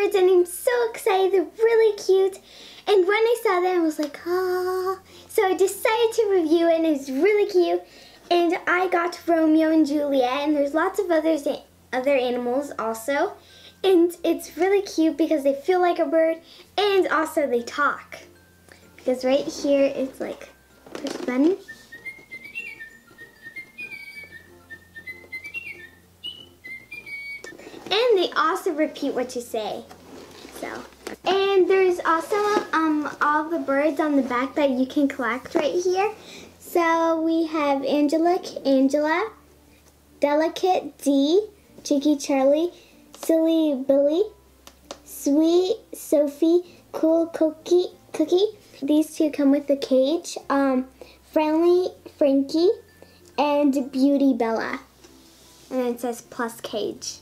lovebirds, and I'm so excited. They're really cute. And when I saw them, I was like, ah. So I decided to review it, and it was really cute. And I got Romeo and Juliet, and there's lots of other animals also. And it's really cute because they feel like a bird, and also they talk. Because right here, it's like, push the button. And they also repeat what you say. So, and there's also all the birds on the back that you can collect right here. So we have Angela, Delicate, D, Cheeky Charlie, Silly Billy, Sweet Sophie, Cool Cookie. These two come with a cage. Friendly Frankie and Beauty Bella. And then it says plus cage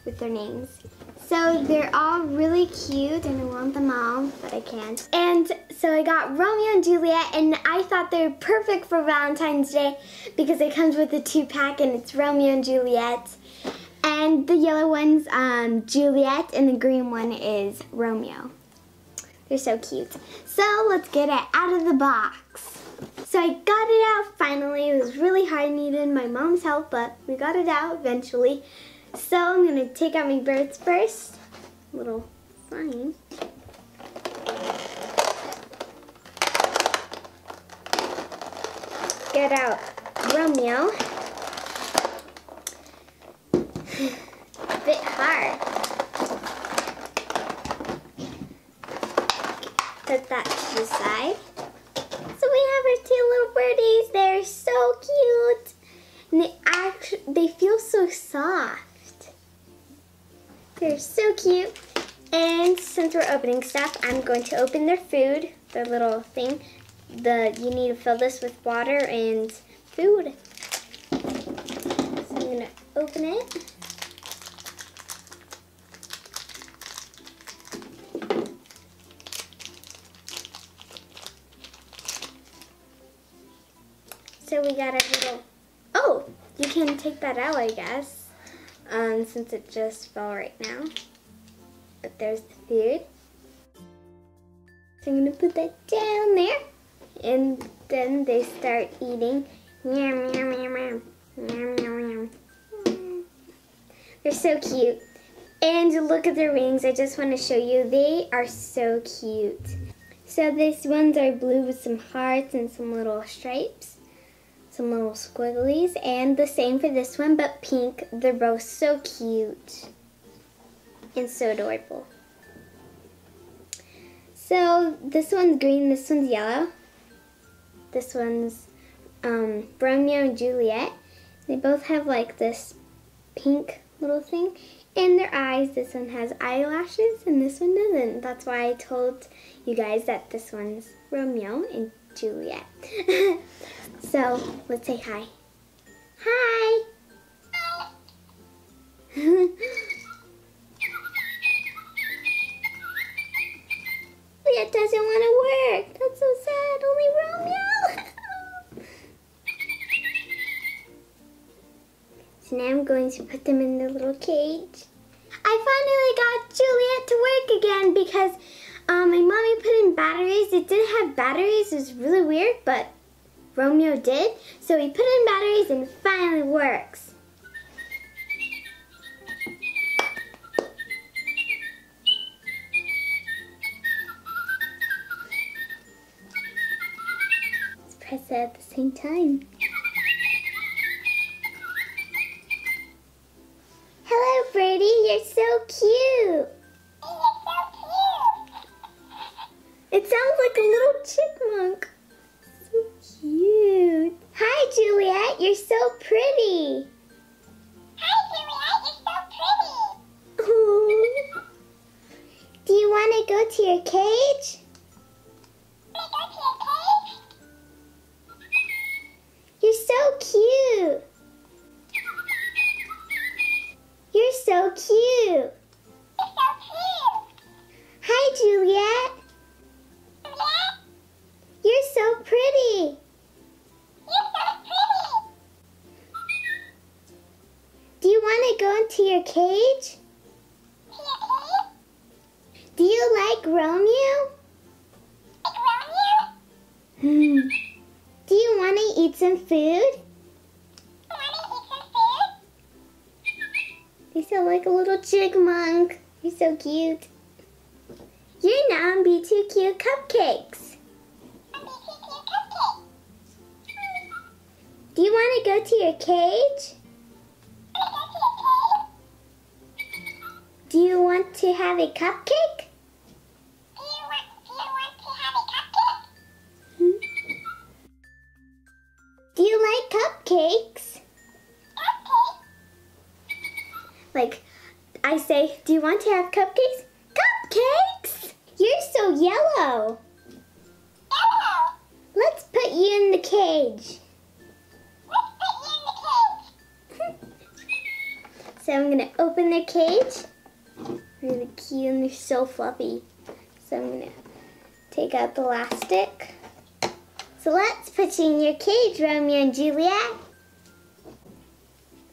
with their names. So they're all really cute, and I want them all, but I can't. And so I got Romeo and Juliet, and I thought they were perfect for Valentine's Day because it comes with a 2-pack, and it's Romeo and Juliet. And the yellow one's Juliet, and the green one is Romeo. They're so cute. So let's get it out of the box. So I got it out finally. It was really hard, needed my mom's help, but we got it out eventually. So I'm going to take out my birds first. A little flying. Get out Romeo. A bit hard. Put that to the side. So we have our 2 little birdies. They're so cute. And they feel so soft. They're so cute. And since we're opening stuff, I'm going to open their food, their little thing. You need to fill this with water and food. So I'm going to open it. So we got a little, oh, you can take that out, I guess. Since it just fell right now. But there's the food. So I'm going to put that down there. And then they start eating. Meow, meow, meow, meow. Meow, meow, meow. They're so cute. And look at their wings. I just want to show you. They are so cute. So these ones are blue with some hearts and some little stripes. Some little squigglies, and the same for this one, but pink. They're both so cute and so adorable. So this one's green, this one's yellow. This one's Romeo and Juliet. They both have like this pink little thing in their eyes. This one has eyelashes and this one doesn't. That's why I told you guys that this one's Romeo and Juliet. So let's say hi. Hi. It doesn't want to work. That's so sad. Only Romeo. So now I'm going to put them in the little cage. I finally got Juliet to work again because my mommy put in batteries. It didn't have batteries. It was really weird, but Romeo did. So we put in batteries and it finally works. Let's press it at the same time. Hello, Birdie. You're so cute. It sounds like a little chipmunk. So cute. Hi, Juliet. You're so pretty. Hi, Juliet. You're so pretty. Oh. Do you want to go to your cage? Can I go to your cage? You're so cute. You're so cute. Hi, Juliet. You're so pretty. Do you want to go into your cage? like Romeo? Like Romeo? Do you want to eat some food? You sound like a little chipmunk. You're so cute. You're now on B2Q Cupcakes. Do you want to go to your cage? Do you want to have a cupcake? Do you like cupcakes? Like, I say, do you want to have cupcakes? Cupcakes! You're so yellow. Let's put you in the cage. So I'm going to open their cage. Really cute and they're so fluffy. So I'm going to take out the elastic. So let's put you in your cage, Romeo and Juliet.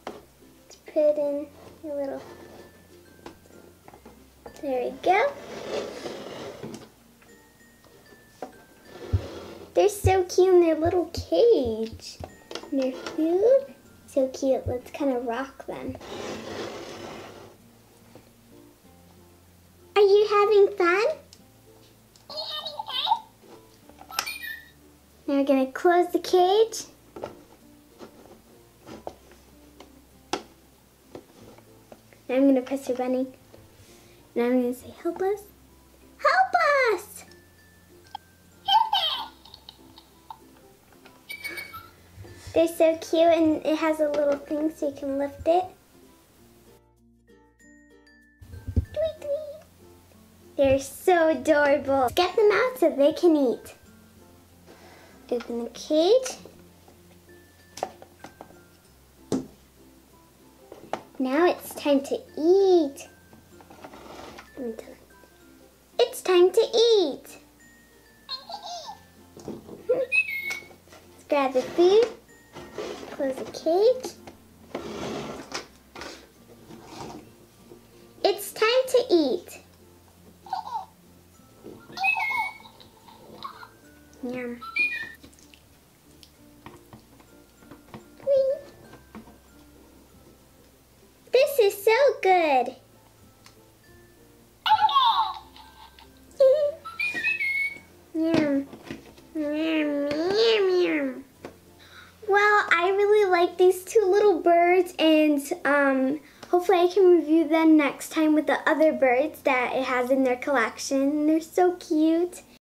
Let's put in your little... There we go. They're so cute in their little cage. And their food, so cute. Let's kind of rock them. Are you having fun? Now we're going to close the cage. Now I'm going to press the running. And I'm going to say, help us. Help us! They're so cute and it has a little thing so you can lift it. They're so adorable. Get them out so they can eat. Open the cage. Now it's time to eat. It's time to eat. Let's grab the food. Close the cage. It's time to eat. Yum. This is so good. Yum. Yum, yum, yum. Well, I really like these two little birds, and hopefully I can review them next time with the other birds that it has in their collection. They're so cute.